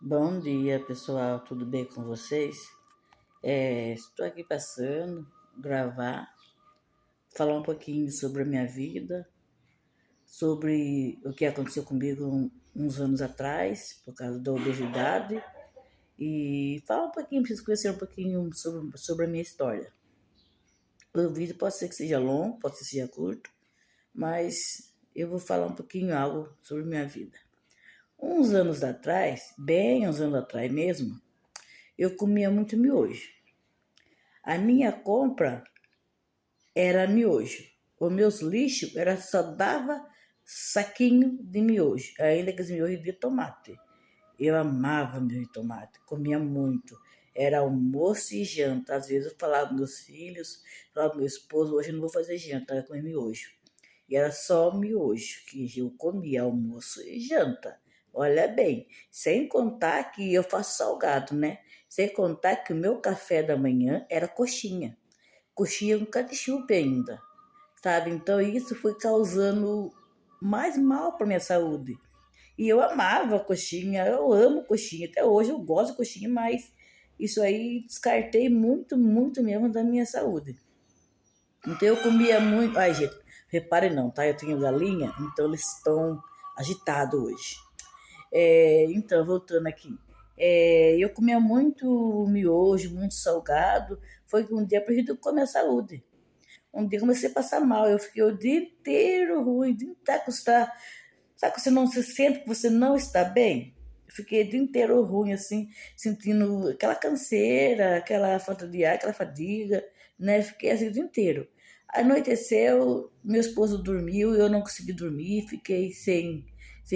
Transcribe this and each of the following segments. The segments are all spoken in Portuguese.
Bom dia, pessoal. Tudo bem com vocês? Estou aqui passando, gravar, falar um pouquinho sobre a minha vida, sobre o que aconteceu comigo uns anos atrás, por causa da obesidade, e falar um pouquinho, preciso conhecer um pouquinho sobre a minha história. O vídeo pode ser que seja longo, pode ser que seja curto, mas eu vou falar um pouquinho algo sobre a minha vida. Uns anos atrás, bem uns anos atrás mesmo, eu comia muito miojo. A minha compra era miojo. Os meus lixos só dava saquinho de miojo, ainda que os miojos de tomate. Eu amava miojo de tomate, comia muito. Era almoço e janta. Às vezes eu falava com meus filhos, falava com meu esposo, hoje eu não vou fazer janta, eu vou comer miojo. E era só miojo que eu comia, almoço e janta. Olha bem, sem contar que eu faço salgado, né? Sem contar que o meu café da manhã era coxinha. Coxinha com ketchup ainda, sabe? Então isso foi causando mais mal para minha saúde. E eu amava coxinha, eu amo coxinha, até hoje eu gosto de coxinha, mas isso aí descartei muito, muito mesmo da minha saúde. Então eu comia muito. Ai, gente, repare não, tá? Eu tenho galinha, então eles estão agitados hoje. Então, voltando aqui. Eu comia muito miojo, muito salgado. Foi que um dia perdi com a minha saúde. Um dia eu comecei a passar mal. Eu fiquei o dia inteiro ruim, o dia inteiro está. Sabe que você não se sente que você não está bem? Eu fiquei o dia inteiro ruim, assim, sentindo aquela canseira, aquela falta de ar, aquela fadiga, né? Fiquei assim o dia inteiro. Anoiteceu, meu esposo dormiu, eu não consegui dormir, fiquei sem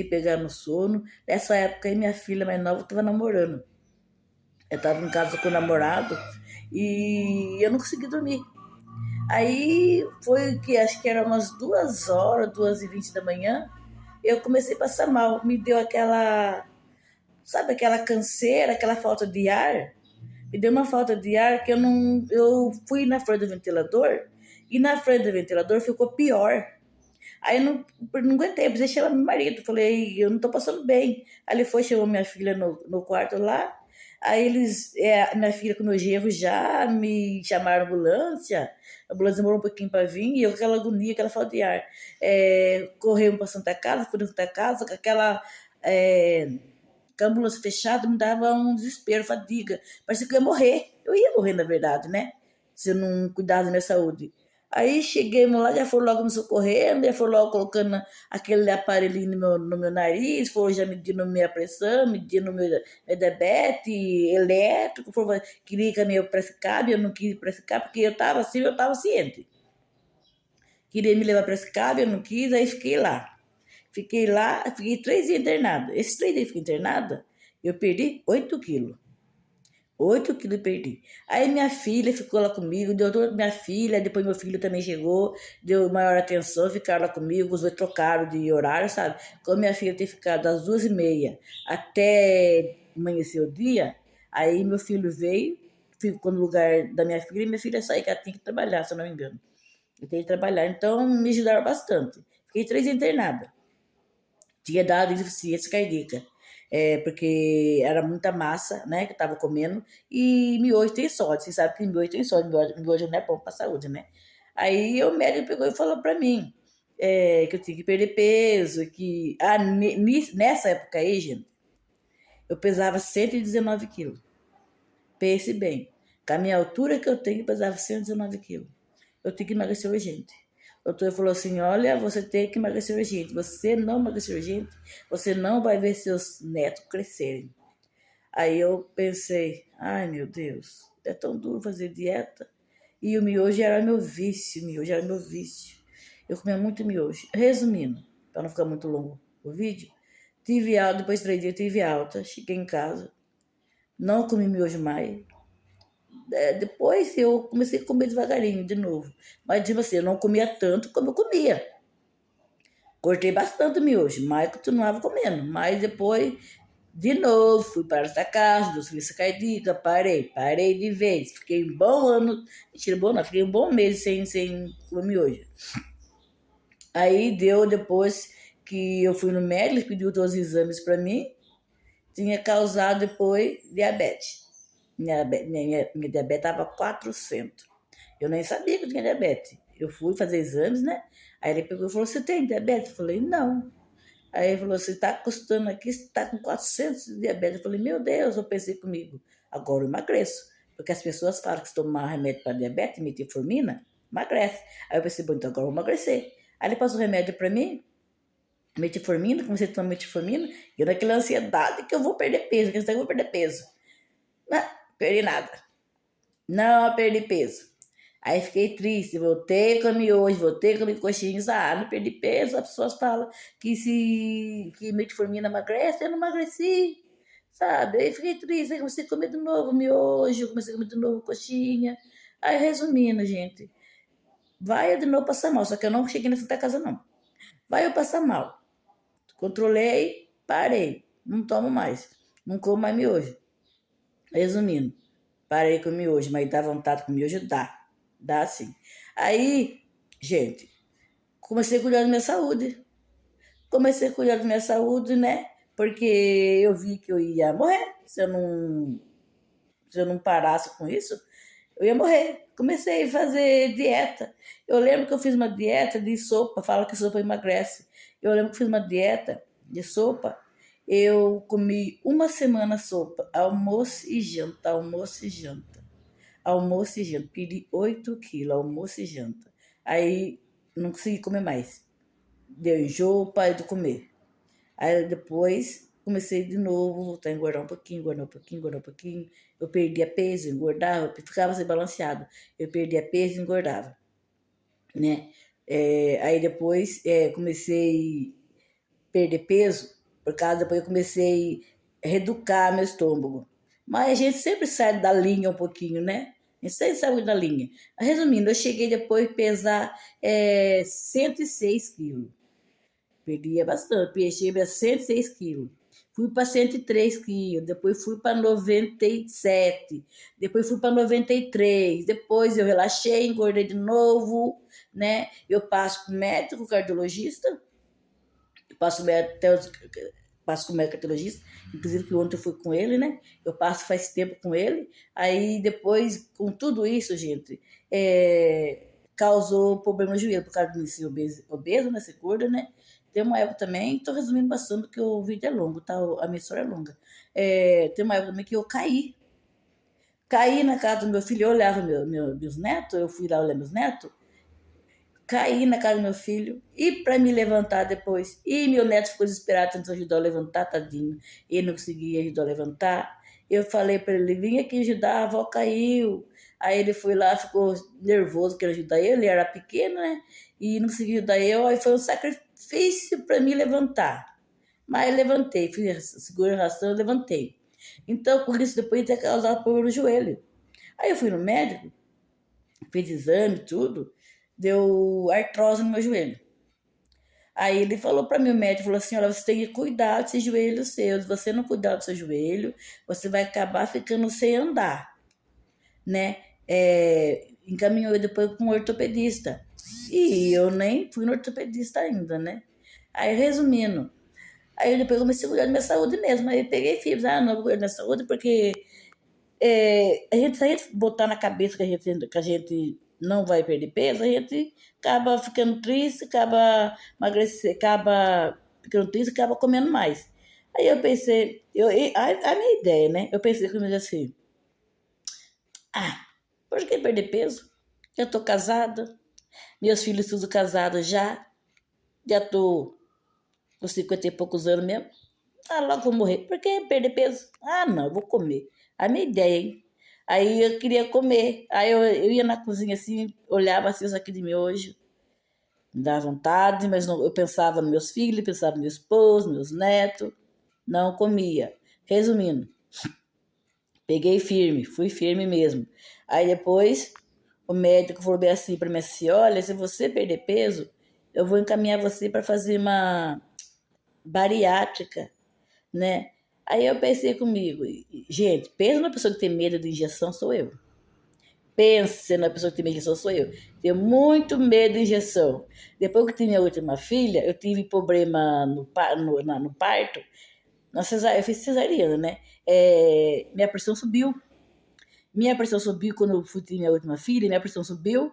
pegar no sono. Nessa época aí, minha filha mais nova estava namorando. Eu estava em casa com o namorado e eu não consegui dormir. Aí foi que acho que era umas 2 horas, 2h20 da manhã, eu comecei a passar mal. Me deu aquela, sabe, aquela canseira, aquela falta de ar. Me deu uma falta de ar que eu não. Eu fui na frente do ventilador e na frente do ventilador ficou pior. Aí eu não aguentei, precisei chamar meu marido. Falei, eu não tô passando bem. Aí ele foi, chamou minha filha no quarto lá. Aí minha filha com meu genro já me chamaram a ambulância. A ambulância demorou um pouquinho para vir e eu com aquela agonia, aquela falta de ar. Corremos para Santa Casa, fui na Santa Casa, é, com a ambulância fechada, me dava um desespero, fadiga. Parecia que eu ia morrer. Eu ia morrer, na verdade, né? Se eu não cuidasse da minha saúde. Aí chegamos lá, já foram logo me socorrendo, já foram logo colocando aquele aparelhinho no meu nariz, foram já medindo minha pressão, medindo meu diabetes, elétrico, queria que eu pressicável, eu não quis pressicar, porque eu estava assim, eu estava ciente. Queria me levar para esse cabo, eu não quis, aí fiquei lá. Fiquei lá, fiquei 3 dias internada. Esses 3 dias que fiquei internada, eu perdi 8 quilos. 8 quilos perdi. Aí minha filha ficou lá comigo, deu toda minha filha, depois meu filho também chegou, deu maior atenção, ficaram lá comigo, os dois trocaram de horário, sabe? Como minha filha tem ficado das 2h30 até amanhecer o dia, aí meu filho veio, ficou no lugar da minha filha, e minha filha saiu, que ela tinha que trabalhar, se eu não me engano. Eu tenho que trabalhar. Então, me ajudaram bastante. Fiquei 3 dias internada. Tinha dado insuficiência cardíaca. Porque era muita massa, né, que eu tava comendo. E miojo tem sódio. Você sabe que miojo tem sódio. Miojo não é bom pra saúde, né? Aí o médico pegou e falou pra mim que eu tinha que perder peso. Nessa época aí, gente, eu pesava 119 quilos. Pense bem. Com a minha altura que eu tenho, eu pesava 119 quilos. Eu tenho que emagrecer urgente. O doutor falou assim: olha, você tem que emagrecer urgente. Você não emagrecer urgente, você não vai ver seus netos crescerem. Aí eu pensei: ai meu Deus, é tão duro fazer dieta. E o miojo era meu vício, o miojo era meu vício. Eu comia muito miojo. Resumindo, para não ficar muito longo o vídeo, tive alta, depois de 3 dias eu tive alta, cheguei em casa, não comi miojo mais, depois eu comecei a comer devagarinho de novo. Mas, tipo assim, eu não comia tanto como eu comia. Cortei bastante o miojo, mas continuava comendo. Mas depois, de novo, fui para essa casa, doença cardíaca, parei de vez. Fiquei um bom ano, mentira, bom não, fiquei um bom mês sem comer miojo. Aí deu depois que eu fui no médico, ele pediu todos os exames para mim, tinha causado depois diabetes. Minha diabetes estava 400. Eu nem sabia que eu tinha diabetes. Eu fui fazer exames, né? Aí ele pegou e falou: Você tem diabetes? Eu falei: Não. Aí ele falou: Você está custando aqui, você está com 400 de diabetes. Eu falei: Meu Deus, eu pensei comigo: Agora eu emagreço. Porque as pessoas falam que se tomar remédio para diabetes, metformina, emagrece. Aí eu pensei: Bom, então agora eu vou emagrecer. Aí ele passou o remédio para mim, metformina, comecei a tomar metformina, e eu naquela ansiedade que eu vou perder peso, que eu vou perder peso. Não, perdi nada. Não perdi peso. Aí fiquei triste, voltei a comer hoje, voltei a comer coxinhas, não perdi peso. As pessoas falam que metformina emagrece, eu não emagreci, sabe? Aí fiquei triste, aí comecei a comer de novo miojo, comecei a comer de novo coxinha. Aí resumindo, gente, vai eu de novo passar mal, só que eu não cheguei na Santa Casa não. Vai eu passar mal. Controlei, parei, não tomo mais, não como mais miojo. Resumindo, parei com miojo, mas dá vontade com miojo? Dá sim. Aí, gente, comecei a cuidar da minha saúde. Comecei a cuidar da minha saúde, né? Porque eu vi que eu ia morrer se eu não parasse com isso, eu ia morrer. Comecei a fazer dieta. Eu lembro que eu fiz uma dieta de sopa, fala que sopa emagrece. Eu lembro que fiz uma dieta de sopa. Eu comi uma semana sopa, almoço e janta, almoço e janta. Almoço e janta. Perdi 8 quilos, almoço e janta. Aí não consegui comer mais. Deu enjoo, parei de comer. Aí depois comecei de novo, voltar a engordar um pouquinho, engordar um pouquinho, engordar um pouquinho. Eu perdia peso, engordava, ficava desbalanceado. Eu perdia peso e engordava, né? Aí depois comecei a perder peso, por causa depois eu comecei a reeducar meu estômago. Mas a gente sempre sai da linha um pouquinho, né? A gente sempre sai da linha. Resumindo, eu cheguei depois a pesar 106 quilos. Perdia bastante, cheguei a 106 quilos. Fui para 103 quilos, depois fui para 97, depois fui para 93, depois eu relaxei, engordei de novo, né? Eu passo com o médico, cardiologista, passo até passo com o médico cardiologista, inclusive que ontem eu fui com ele, né? Eu passo faz tempo com ele. Aí depois, com tudo isso, gente, causou problema no joelho, por causa de ser obeso, né? Ser gorda, né? Tem uma época também, estou resumindo bastante porque o vídeo é longo, tá? A minha história é longa. Tem uma época também que eu caí. Caí na casa do meu filho, eu olhava meus netos, eu fui lá olhar meus netos, caí na casa do meu filho e para me levantar depois. E meu neto ficou desesperado tentando ajudar a levantar, tadinho. Ele não conseguia ajudar a levantar. Eu falei para ele: vim aqui ajudar, a avó caiu. Aí ele foi lá, ficou nervoso, querendo ajudar ele, ele era pequeno, né? E não conseguia ajudar eu. Aí foi um sacrifício para me levantar. Mas eu levantei, fui segura a ração, eu levantei. Então, por isso, depois de ter causado problema no joelho. Aí eu fui no médico, fiz exame, tudo, deu artrose no meu joelho. Aí ele falou para mim, o médico falou assim: olha, você tem que cuidar desse joelho seu. Se você não cuidar do seu joelho, você vai acabar ficando sem andar, né? Encaminhou depois com um ortopedista. E eu nem fui no ortopedista ainda, né? Aí, resumindo, aí depois eu comecei a cuidar da minha saúde mesmo. Aí eu peguei e fiz: não, vou cuidar da minha saúde porque se a gente botar na cabeça que a gente não vai perder peso, a gente acaba ficando triste, acaba emagrecer, acaba ficando triste, acaba comendo mais. Aí eu pensei, a minha ideia, né? Eu pensei comigo assim: por que perder peso? Eu tô casada, meus filhos tudo casados já tô com 50 e poucos anos mesmo. Logo vou morrer. Por que perder peso? Não, eu vou comer. A minha ideia, hein? Aí eu queria comer. Aí eu ia na cozinha assim, olhava assim, isso aqui de miojo. Me dava vontade, mas não, eu pensava nos meus filhos, pensava no meu esposo, nos meus netos. Não comia. Resumindo, peguei firme, fui firme mesmo. Aí depois o médico falou bem assim para mim assim: olha, se você perder peso, eu vou encaminhar você para fazer uma bariátrica, né? Aí eu pensei comigo: gente, pensa numa pessoa que tem medo de injeção, sou eu. Pensa numa pessoa que tem medo de injeção, sou eu. Tenho muito medo de injeção. Depois que eu tive minha última filha, eu tive problema no parto. Eu fiz cesariana, né? Minha pressão subiu. Minha pressão subiu quando eu fui ter minha última filha, minha pressão subiu.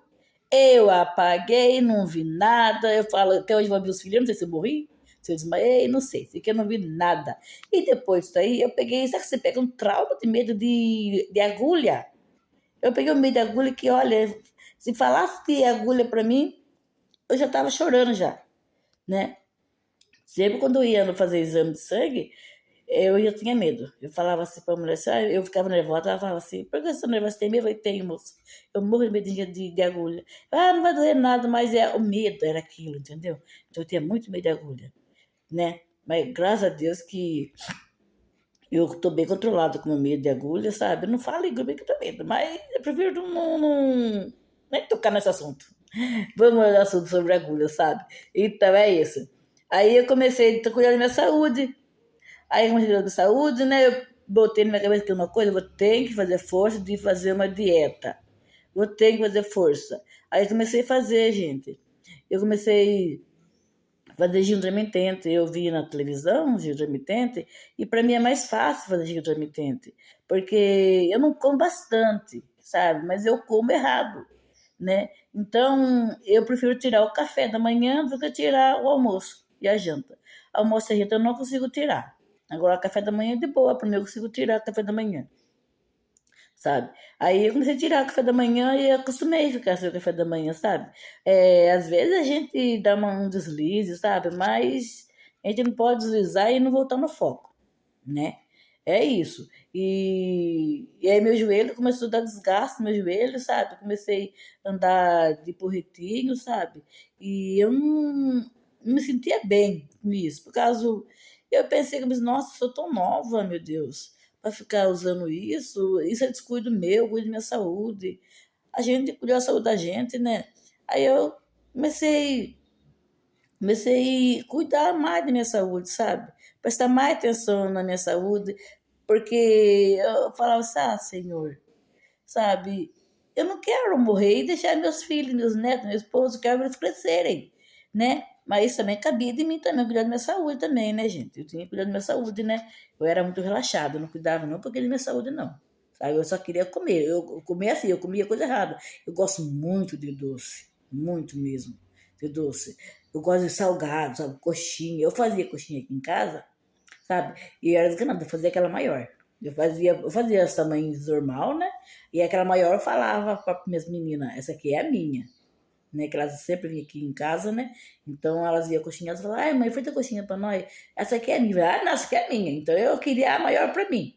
Eu apaguei, não vi nada. Eu falo, até hoje eu vou ver os filhos, não sei se eu morri, se eu desmaiei, não sei, sei que eu não vi nada. E depois disso aí, eu peguei, sabe que você pega um trauma de medo de agulha? Eu peguei um medo de agulha que, olha, se falasse de agulha pra mim, eu já tava chorando já, né? Sempre quando eu ia fazer exame de sangue, eu já tinha medo. Eu falava assim pra mulher, assim, eu ficava nervosa, ela falava assim, por que você nervosa? Você tem medo? Eu falei, tenho, moço. Eu morro de medo de agulha. Não vai doer nada, mas o medo era aquilo, entendeu? Então eu tinha muito medo de agulha, né? Mas graças a Deus que eu tô bem controlado com o meu medo de agulha, sabe? Eu não falo em bem que eu tô medo, mas eu prefiro nem tocar nesse assunto. Vamos ao assunto sobre agulha, sabe? Então é isso. Aí eu comecei a cuidar da minha saúde. Aí, como de saúde, né? Eu botei na minha cabeça que uma coisa, eu vou ter que fazer força de fazer uma dieta. Vou ter que fazer força. Aí eu comecei a fazer, gente. Eu comecei a fazer jejum intermitente. Eu vi na televisão jejum intermitente e para mim é mais fácil fazer jejum intermitente, porque eu não como bastante, sabe? Mas eu como errado, né? Então, eu prefiro tirar o café da manhã do que tirar o almoço e a janta. Almoço e janta eu não consigo tirar. Agora, café da manhã é de boa, para mim eu consigo tirar café da manhã, sabe? Aí eu comecei a tirar o café da manhã e acostumei a ficar sem o café da manhã, sabe? Às vezes a gente dá um deslize, sabe? Mas a gente não pode deslizar e não voltar no foco, né? É isso. E aí meu joelho começou a dar desgaste no meu joelho, sabe? Eu comecei a andar de porretinho, sabe? E eu não me sentia bem com isso. Por causa. Eu pensei que, nossa, sou tão nova, meu Deus, para ficar usando isso. Isso é descuido meu, cuido da minha saúde. A gente cuida da saúde da gente, né? Aí eu comecei comecei a cuidar mais da minha saúde, sabe? Prestar mais atenção na minha saúde, porque eu falava assim, Senhor, sabe? Eu não quero morrer e deixar meus filhos, meus netos, meu esposo, quero eles crescerem, né? Mas isso também cabia de mim também, cuidar da minha saúde também, né, gente? Eu tinha que cuidar da minha saúde, né? Eu era muito relaxada, eu não cuidava não porque da minha saúde, não. Sabe? Eu só queria comer. Eu comia assim, eu comia coisa errada. Eu gosto muito de doce, muito mesmo, de doce. Eu gosto de salgado, sabe? Coxinha. Eu fazia coxinha aqui em casa, sabe? E era desganada, eu fazia aquela maior. Eu fazia esse tamanho normal, né? E aquela maior eu falava para minhas meninas, essa aqui é a minha, né? Que elas sempre vinham aqui em casa, né? Então elas viam a coxinha e falavam, ai mãe, faz a coxinha para nós. Essa aqui é minha. Não, essa aqui é minha. Então eu queria a maior para mim,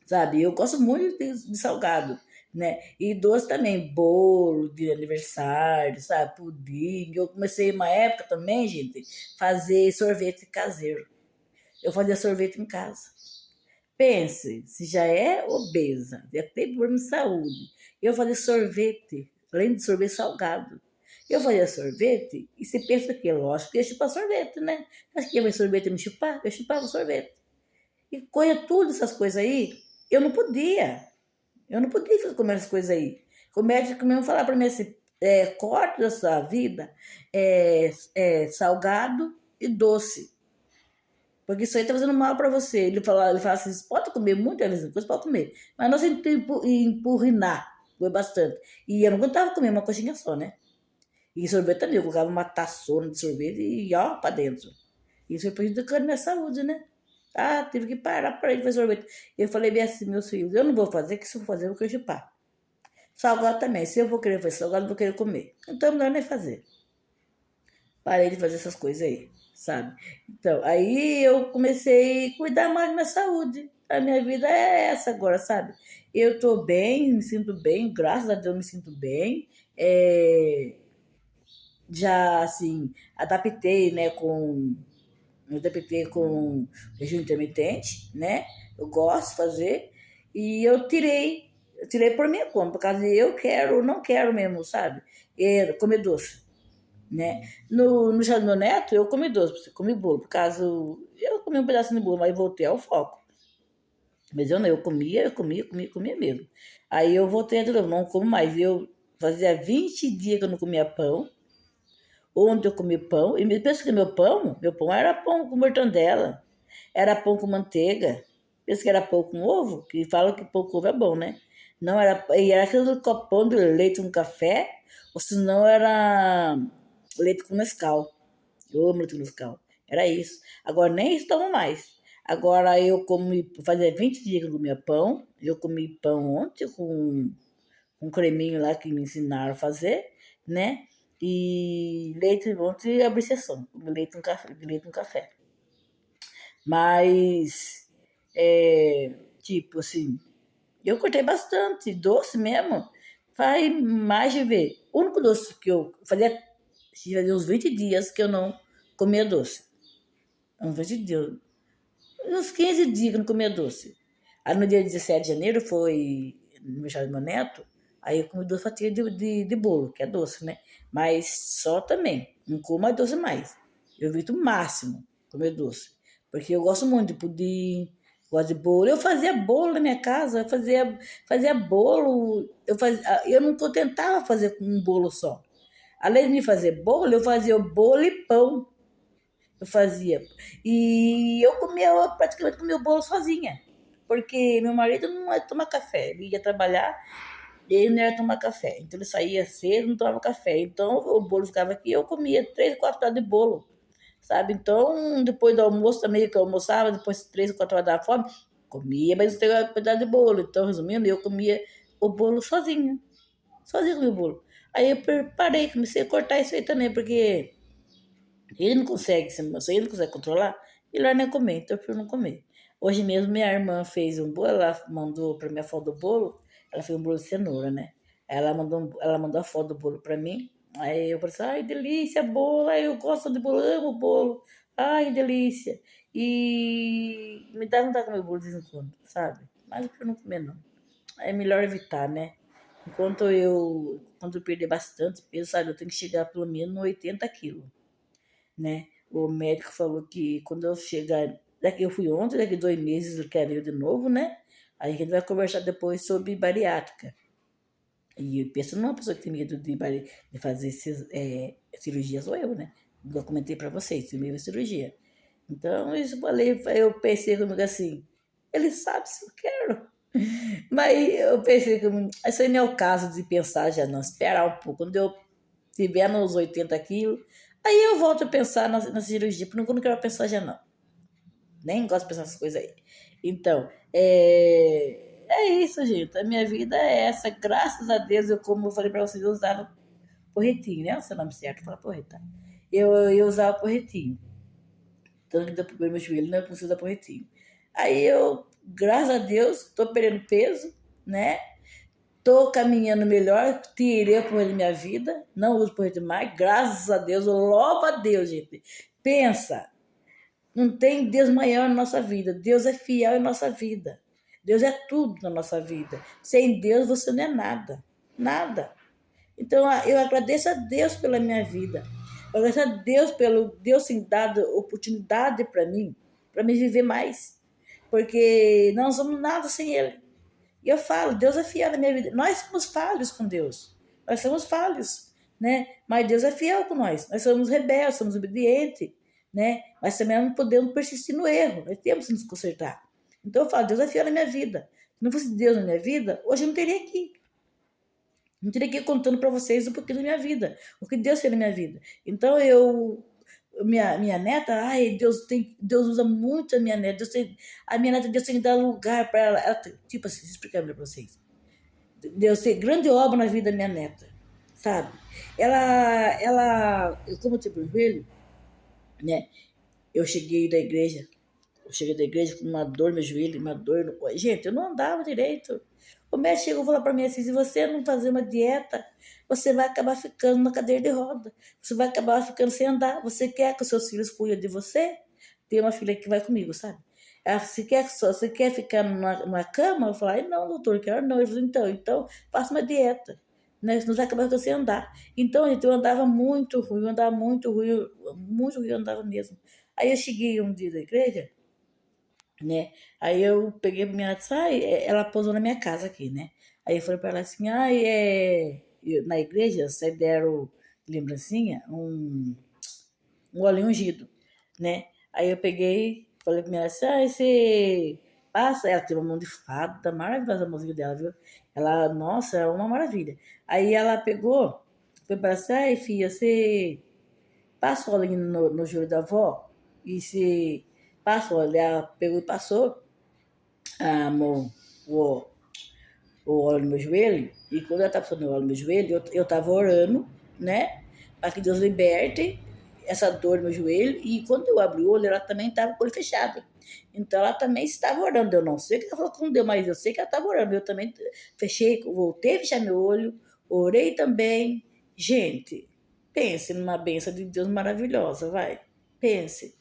sabe? Eu gosto muito de salgado, né? E doce também, bolo de aniversário, sabe? Pudim. Eu comecei uma época também, gente, fazer sorvete caseiro. Eu fazia sorvete em casa. Pense, se já é obesa, já tem problema de saúde, eu fazia sorvete, além de sorvete salgado. Eu fazia sorvete e você pensa que, lógico, que ia chupar sorvete, né? Acho que ia ver sorvete e me chupar? Eu chupava sorvete. E coisa, tudo essas coisas aí, eu não podia. Eu não podia comer essas coisas aí. O médico mesmo falava para mim assim, corte da sua vida salgado e doce. Porque isso aí tá fazendo mal para você. Ele fala assim, você pode comer muitas vezes, coisa pode comer. Mas não se empurrinar, foi bastante. E eu não aguentava comer uma coxinha só, né? E sorvete também, eu colocava uma taçona de sorvete e ó, pra dentro. Isso foi prejudicando minha saúde, né? Tive que parar para de fazer sorvete. Eu falei bem assim, meus filhos, eu não vou fazer, que se eu for fazer, eu vou querer chupar. Salgado também, se eu vou querer fazer salgado, eu vou querer comer. Então é melhor nem fazer. Parei de fazer essas coisas aí, sabe? Então, aí eu comecei a cuidar mais da minha saúde. A minha vida é essa agora, sabe? Eu tô bem, me sinto bem, graças a Deus me sinto bem. É, já, assim, adaptei com jejum intermitente, né? Eu gosto de fazer. E eu tirei por minha conta, por causa de eu quero, não quero mesmo, sabe? Comer doce, né? No chá do meu neto, eu comi doce, comi bolo, por causa. Eu comi um pedacinho de bolo, mas voltei ao foco. Mas eu não, eu comia mesmo. Aí eu voltei a dizer, não como mais. Eu fazia 20 dias que eu não comia pão. Ontem eu comi pão, e me pensa que meu pão era pão com mortandela. Era pão com manteiga. Pensa que era pão com ovo? Que falam que pão com ovo é bom, né? Não era. E era aquele copão de leite com café, ou senão era leite com Nescau. Eu amo leite com Nescau. Era isso. Agora nem isso tomo mais. Agora eu comi, fazia 20 dias que eu comia pão. Eu comi pão ontem com um creminho lá que me ensinaram a fazer, né? E leite ontem abri sessão. Comi leite com café. Mas, tipo assim, eu cortei bastante, doce mesmo. Faz mais de ver. O único doce que eu fazia uns 20 dias que eu não comia doce. Uns 20 dias. Uns 15 dias que eu não comia doce. Aí no dia 17 de janeiro foi aniversário do meu neto. Aí eu comi 2 fatias de bolo, que é doce, né? Mas só também. Não como mais doce mais. Eu evito o máximo comer doce. Porque eu gosto muito de pudim, gosto de bolo. Eu fazia bolo na minha casa, fazia bolo. Eu não tentava fazer com um bolo só. Além de fazer bolo, eu fazia o bolo e pão. Eu fazia. E eu praticamente comia o bolo sozinha. Porque meu marido não ia tomar café. Ele ia trabalhar e ele não ia tomar café. Então ele saía cedo, não tomava café. Então o bolo ficava aqui, eu comia 3, 4 pedaços de bolo, sabe? Então, depois do almoço também, que eu almoçava, depois 3 ou 4 horas da fome, comia mais 3 pedaços de bolo. Então, resumindo, eu comia o bolo sozinha. Sozinha comia o bolo. Aí eu parei, comecei a cortar isso aí também, porque ele não consegue, se ele não consegue controlar, melhor nem comer, então eu prefiro não comer. Hoje mesmo minha irmã fez um bolo, ela mandou pra mim a foto do bolo, ela fez um bolo de cenoura, né? Aí ela mandou a foto do bolo pra mim, aí eu falei assim, ai, delícia, bolo, ai, eu gosto de bolo, amo bolo, ai, que delícia. E me dá vontade de comer bolo de vez em quando, sabe? Mas eu prefiro não comer, não. É melhor evitar, né? Quando eu perder bastante peso, sabe, eu tenho que chegar pelo menos no 80 quilos, né? O médico falou que quando eu chegar, daqui eu fui ontem, daqui 2 meses eu quero ir de novo, né? Aí a gente vai conversar depois sobre bariátrica. E pensa numa pessoa que tem medo de fazer cirurgia, sou eu, né? Eu comentei pra vocês, tem medo de cirurgia. Então, isso eu pensei comigo assim, ele sabe se eu quero. Mas eu pensei que esse não é o caso de pensar já, não. Esperar um pouco. Quando eu estiver nos 80 quilos, aí eu volto a pensar na cirurgia, porque eu não quero pensar já não. Nem gosto de pensar essas coisas aí. Então, é isso, gente. A minha vida é essa. Graças a Deus, como eu falei pra vocês, eu usava porretinho, né? O seu nome certo, fala porreta. Eu usava porretinho. Tanto que deu problema no joelho, né? Eu consigo usar porretinho. Aí graças a Deus, tô perdendo peso, né? Tô caminhando melhor, tirei o porrete da minha vida, não uso porrete mais, graças a Deus, eu louvo a Deus, gente. Pensa, não tem Deus maior na nossa vida, Deus é fiel em nossa vida. Deus é tudo na nossa vida. Sem Deus você não é nada, nada. Então eu agradeço a Deus pela minha vida. Eu agradeço a Deus pelo Deus ter dado oportunidade para mim viver mais. Porque não somos nada sem Ele. E eu falo, Deus é fiel na minha vida. Nós somos falhos com Deus. Nós somos falhos, né? Mas Deus é fiel com nós. Nós somos rebeldes, somos obedientes, né? Mas também não podemos persistir no erro. Nós temos que nos consertar. Então eu falo, Deus é fiel na minha vida. Se não fosse Deus na minha vida, hoje eu não teria aqui. Não teria aqui contando para vocês um pouquinho da minha vida. O que Deus fez na minha vida. Então minha neta, ai, Deus usa muito a minha neta. A minha neta, Deus tem que dar lugar para ela. Tipo assim, explicando para vocês. Deus tem grande obra na vida da minha neta, sabe? Como eu te filho, né? Eu cheguei da igreja, com uma dor no meu joelho, uma dor no... Gente, eu não andava direito. O médico chegou e falou para mim assim, se você não fazer uma dieta, você vai acabar ficando na cadeira de roda. Você vai acabar ficando sem andar. Você quer que os seus filhos cuidem de você? Tem uma filha que vai comigo, sabe? Ela, você quer ficar numa cama? Eu falei, não, doutor, quero não. Ele falou, então, faça uma dieta. Né? Senão você vai acabar ficando sem andar. Então, gente, eu andava muito ruim, muito ruim eu andava mesmo. Aí eu cheguei um dia da igreja, né? Aí eu peguei pra minha neta, ela pousou na minha casa aqui, né? Aí eu falei pra ela assim, na igreja, você deram lembrancinha, um óleo ungido, né? Aí eu peguei, Falei pra minha assim, você passa. Ela tem uma mão de fada maravilhosa, a música dela, viu? Ela, nossa, é uma maravilha. Aí ela pegou, foi pra assim, filha, você passa o olhinho no joelho da avó e se passa o óleo. Ela pegou e passou a mão, o, o óleo no meu joelho. E quando ela tá passando o óleo no meu joelho, eu tava orando, né? Para que Deus liberte essa dor no meu joelho. E quando eu abri o olho, ela também estava com o olho fechado. Então ela também estava orando. Eu não sei o que ela falou com Deus, mas eu sei que ela estava orando. Eu também fechei, voltei a fechar meu olho, orei também. Gente, pense numa bênção de Deus maravilhosa, vai. Pense.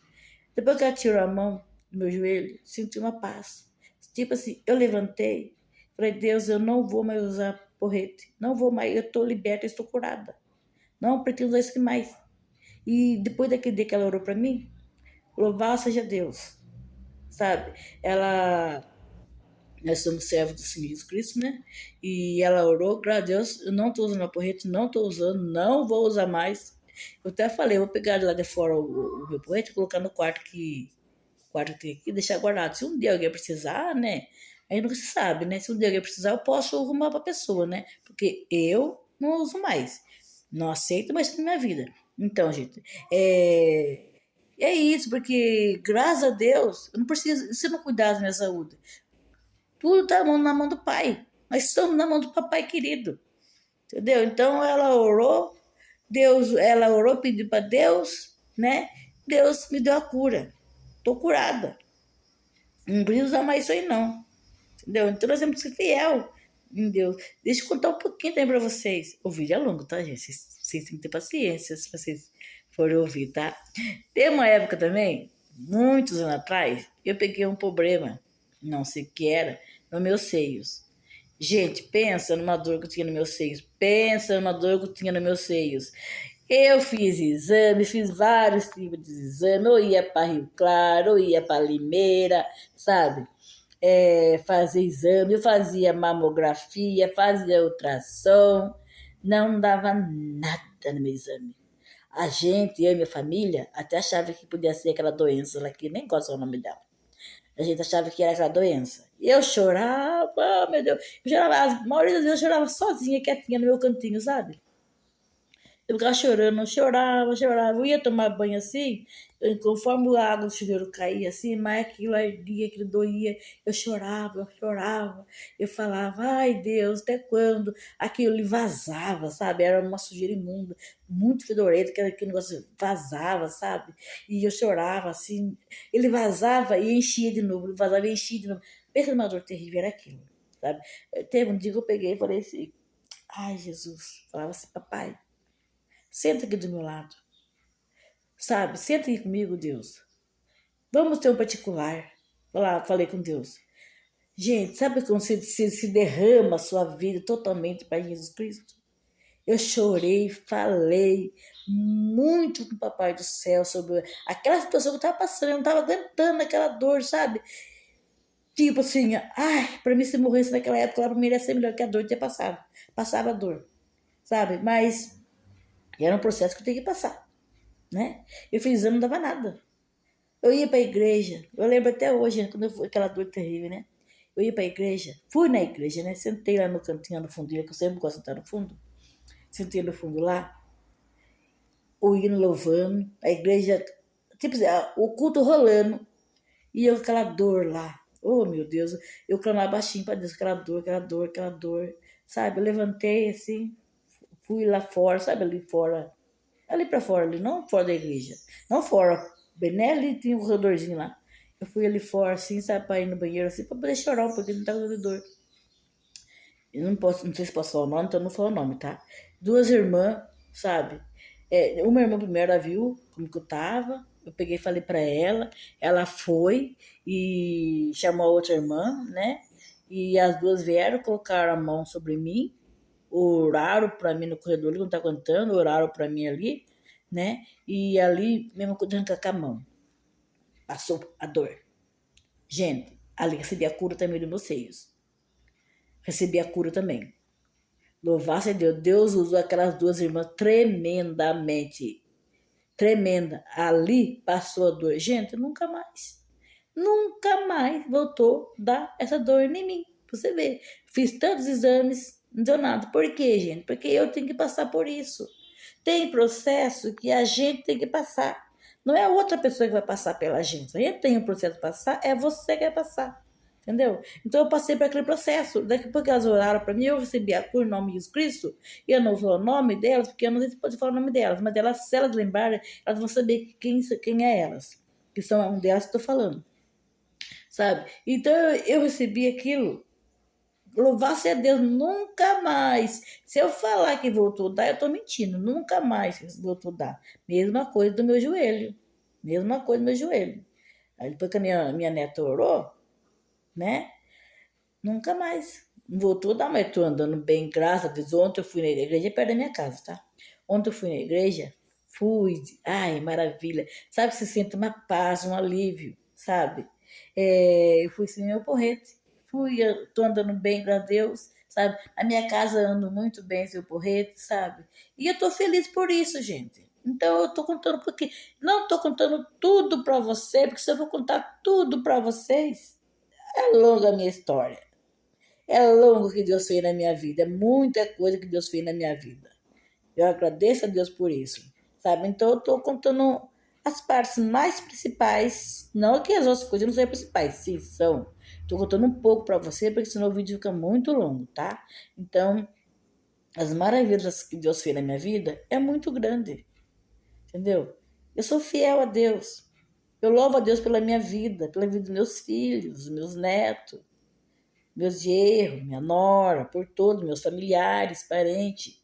Depois que ela tirou a mão do meu joelho, senti uma paz. Tipo assim, eu levantei, falei, Deus, eu não vou mais usar porrete. Não vou mais, eu estou liberta, eu estou curada. Não pretendo usar isso mais. E depois daquele dia que ela orou para mim, louvado seja Deus, sabe? Ela, nós somos servos do Senhor Jesus Cristo, né? E ela orou, graças a Deus, eu não estou usando a porrete, não estou usando, não vou usar mais. Eu até falei, eu vou pegar lá de fora o meu porrete e colocar no quarto que tem aqui, deixar guardado. Se um dia alguém precisar, né? Aí nunca se sabe, né? Se um dia alguém precisar, eu posso arrumar pra pessoa, né? Porque eu não uso mais. Não aceito mais na minha vida. Então, gente, é isso, porque graças a Deus, eu não preciso, se eu não cuidar da minha saúde, tudo tá na mão do Pai. Nós estamos na mão do Papai querido, entendeu? Então ela orou, ela orou, pediu para Deus, né? Deus me deu a cura. Tô curada. Não precisa usar mais isso aí, não. Entendeu? Então nós temos que ser fiel em Deus. Deixa eu contar um pouquinho também pra vocês. O vídeo é longo, tá, gente? Vocês têm que ter paciência se vocês forem ouvir, tá? Tem uma época também, muitos anos atrás, eu peguei um problema, não sei o que era, nos meus seios. Gente, pensa numa dor que eu tinha nos meus seios. Pensa numa dor que eu tinha nos meus seios. Eu fiz exame, fiz vários tipos de exame. Eu ia para Rio Claro, eu ia para Limeira, sabe? Fazer exame, eu fazia mamografia, fazia ultrassom, não dava nada no meu exame. A gente, eu e minha família, até achava que podia ser aquela doença lá, que nem gosto do nome dela. A gente achava que era aquela doença. E eu chorava, meu Deus. Eu chorava, a maioria das vezes eu chorava sozinha, quietinha no meu cantinho, sabe? Eu ficava chorando, chorava, chorava. Eu ia tomar banho assim, conforme a água do chuveiro caía assim, mas aquilo ardia, aquilo doía. Eu chorava, eu chorava. Eu falava, ai Deus, até quando? Aquilo ali vazava, sabe? Era uma sujeira imunda, muito fedorenta, aquele negócio vazava, sabe? E eu chorava assim. Ele vazava e enchia de novo, ele vazava e enchia de novo. Pensa numa dor terrível, era aquilo, sabe? Teve um dia que eu peguei e falei assim, ai Jesus, falava assim, papai. Senta aqui do meu lado, sabe? Senta aqui comigo, Deus. Vamos ter um particular. Falei com Deus. Gente, sabe quando você se derrama a sua vida totalmente para Jesus Cristo? Eu chorei, falei muito com o Papai do Céu sobre aquela situação que eu estava passando. Eu não estava aguentando aquela dor, sabe? Tipo assim, ai, para mim se morresse naquela época, lá para mim ia ser melhor que a dor ter passado. Passava a dor, sabe? Mas era um processo que eu tinha que passar, né? Eu fiz exame, não dava nada. Eu ia para a igreja, eu lembro até hoje, quando eu fui aquela dor terrível, né? Eu ia para a igreja, fui na igreja, né? Sentei lá no cantinho, no fundinho, que eu sempre gosto de estar no fundo. Sentei no fundo lá, o hino louvando, a igreja, tipo assim, o culto rolando, e eu com aquela dor lá. Oh, meu Deus, eu clamava baixinho para Deus, aquela dor, aquela dor, aquela dor, sabe? Eu levantei assim, fui lá fora, sabe? Ali para fora, ali, não fora da igreja, não fora, bem né, ali tinha um corredorzinho lá. Eu fui ali fora, assim, sabe, para ir no banheiro, assim, para poder chorar um pouquinho, não tava dando dor. Eu não posso, não sei se posso falar o nome, então eu não falo o nome, tá? Duas irmãs, sabe? Uma irmã primeiro ela viu como que eu tava, eu peguei e falei para ela foi e chamou a outra irmã, né? E as duas vieram, colocaram a mão sobre mim, oraram para mim no corredor, ele não tá cantando, oraram para mim ali, né? E ali, mesmo com a mão, passou a dor. Gente, ali recebi a cura também dos meus seios. Recebi a cura também. Louvar-se a Deus. Deus usou aquelas duas irmãs tremendamente. Tremenda. Ali passou a dor. Gente, nunca mais. nunca mais voltou a dar essa dor em mim. Você vê, fiz tantos exames, não deu nada. Por quê, gente? Porque eu tenho que passar por isso. Tem processo que a gente tem que passar. Não é a outra pessoa que vai passar pela gente. A gente tem um processo para passar, é você que vai passar. Entendeu? Então eu passei por aquele processo. Daqui a pouco elas oraram para mim, eu recebi a cura em nome de Jesus Cristo. E eu não vou o nome delas, porque eu não sei se pode falar o nome delas, mas elas, se elas lembrarem, elas vão saber quem é elas. Que são um delas que estou falando. Sabe? Então eu recebi aquilo. Louvar-se a Deus, nunca mais. Se eu falar que voltou a dar, eu estou mentindo. Nunca mais voltou a dar. Mesma coisa do meu joelho. Mesma coisa do meu joelho. Aí depois que a minha neta orou, né? Nunca mais. Voltou a dar, mas estou andando bem, graças a Deus. Ontem eu fui na igreja, é perto da minha casa, tá? Ontem eu fui na igreja, fui, ai, maravilha. Sabe, você sente uma paz, um alívio, sabe? Eu fui sem meu porrete. Fui, eu tô andando bem, graças a Deus, sabe? A minha casa ando muito bem sem o porrete, sabe? E eu tô feliz por isso, gente. Então eu tô contando porque não tô contando tudo para você, porque se eu vou contar tudo para vocês, é longa a minha história. É longo que Deus fez na minha vida, é muita coisa que Deus fez na minha vida. Eu agradeço a Deus por isso, sabe? Então eu estou contando as partes mais principais, não que as outras coisas não sejam principais, sim, são. Estou contando um pouco para você, porque senão o vídeo fica muito longo, tá? Então, as maravilhas que Deus fez na minha vida é muito grande, entendeu? Eu sou fiel a Deus. Eu louvo a Deus pela minha vida, pela vida dos meus filhos, dos meus netos, meus genros, minha nora, por todos, meus familiares, parentes.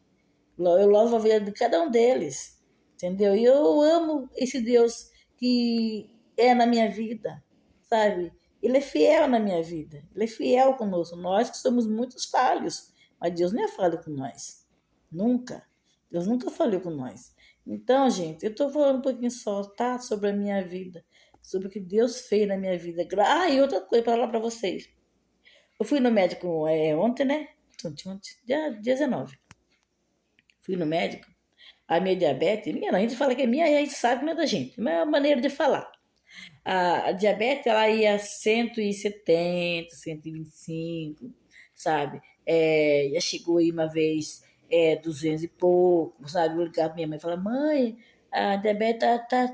Eu louvo a vida de cada um deles, entendeu? E eu amo esse Deus que é na minha vida, sabe? Ele é fiel na minha vida, ele é fiel conosco. Nós que somos muitos falhos, mas Deus não é falho com nós, nunca. Deus nunca falhou com nós. Então, gente, eu tô falando um pouquinho só, tá? Sobre a minha vida, sobre o que Deus fez na minha vida. E outra coisa para falar para vocês. Eu fui no médico ontem, né? Ontem, dia 19. Fui no médico. A minha diabetes, minha não, a gente fala que é minha e a gente sabe que não é da gente, mas é uma maneira de falar. A diabetes, ela ia 170, 125, sabe? Já chegou aí uma vez 200 e pouco, sabe? Eu ligava pra minha mãe e falava, mãe, a diabetes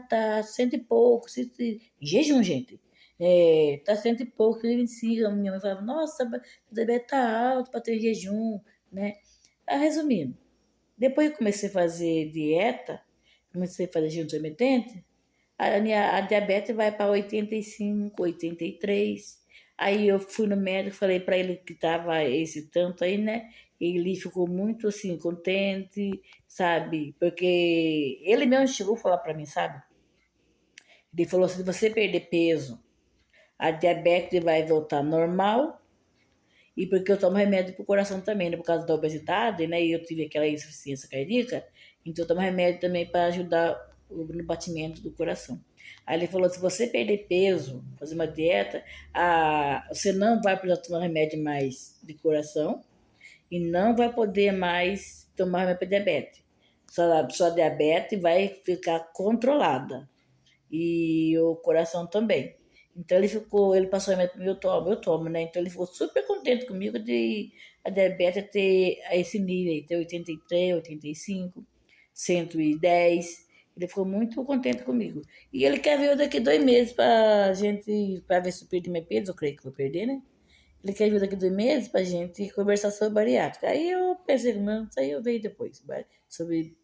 tá cento e pouco, em jejum, gente. Tá cento e pouco, 125. A minha mãe falava, nossa, a diabetes tá alto para ter jejum, né? Resumindo, depois que comecei a fazer dieta, comecei a fazer jejum intermitente, a diabetes vai para 85, 83. Aí eu fui no médico, falei para ele que tava esse tanto aí, né? Ele ficou muito assim, contente, sabe? Porque ele mesmo chegou a falar para mim, sabe? Ele falou assim: se você perder peso, a diabetes vai voltar normal. E porque eu tomo remédio pro coração também, né? Por causa da obesidade, né? E eu tive aquela insuficiência cardíaca, então eu tomo remédio também para ajudar no batimento do coração. Aí ele falou: se você perder peso, fazer uma dieta, você não vai precisar tomar remédio mais de coração e não vai poder mais tomar remédio para diabetes. Sua diabetes vai ficar controlada e o coração também. Então ele passou remédio para mim, eu tomo, né? Então ele ficou super contente comigo de a diabetes ter esse nível, ter 83, 85, 110. Ele ficou muito contente comigo. E ele quer ver eu daqui 2 meses pra gente, pra ver se eu perdi meu peso, eu creio que vou perder, né? Ele quer vir daqui 2 meses pra gente conversar sobre bariátrica. Aí eu pensei, não, isso aí eu vejo depois. Sobre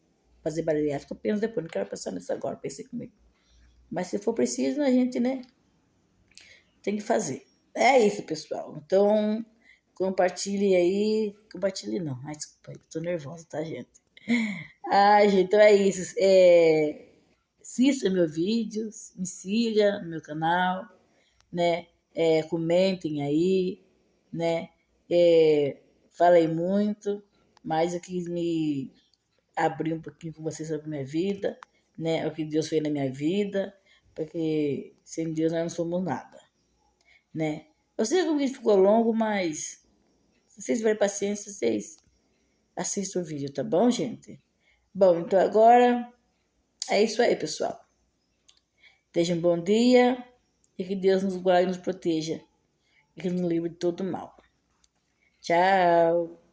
fazer bariátrica, eu penso depois, não quero pensar nisso agora, pensei comigo. Mas se for preciso, a gente, né, tem que fazer. É isso, pessoal. Então, compartilhe aí. Compartilhe não. Ai, desculpa, eu tô nervosa, tá, gente? Ai, gente, então é isso. Assista meus vídeos, me siga no meu canal, né? Comentem aí, né? Falei muito, mas eu quis me abrir um pouquinho com vocês sobre a minha vida, né? O que Deus fez na minha vida, porque sem Deus nós não somos nada, né? Eu sei que o vídeo ficou longo, mas se vocês tiverem paciência, vocês assistam o vídeo, tá bom, gente? Bom, então agora é isso aí, pessoal. Tenham um bom dia e que Deus nos guarde e nos proteja e que nos livre de todo mal. Tchau!